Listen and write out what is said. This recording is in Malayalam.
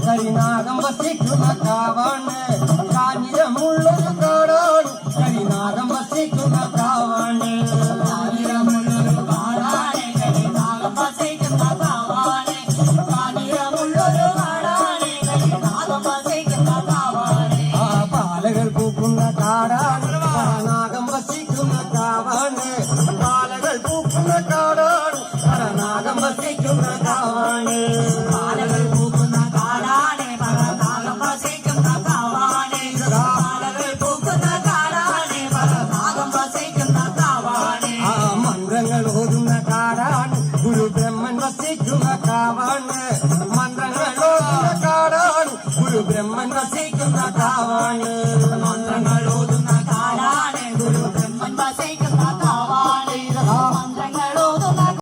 കരിനാഗം വസിക്കുന്ന കാവാണ് കാഞ്ഞിരമുള്ളൊരു കാടാണ് കരിനാഗം വസിക്കുന്ന കാവാണ് കാഞ്ഞിരമുള്ളൊരു കാടാണ് കരിനാഗം വസിക്കുന്ന കാവാണ് കാഞ്ഞിരമുള്ളൊരു കാടാണ് കരിനാഗം വസിക്കുന്ന കാവാണ് ആ പാലകൾ പൂക്കുന്ന കാടാണ് കടനാഗം വസിക്കുന്ന കാവാണ് പാലകൾ പൂക്കുന്ന കാടാണ് കടനാഗം വസിക്കുന്ന കാവാണ് പാലകൾ പൂക്കുന്ന കാടാണ് പരനാഗം വസിക്കുന്ന കാവാണ് പാലകൾ പൂക്കുന്ന കാടാണ് പരനാഗം വസിക്കുന്ന കാവാണ് ആ മന്ത്രങ്ങൾ ഓതുന്ന കാടാണ് ഗുരു ബ്രഹ്മൻ വസിക്കുന്ന കാവാണ്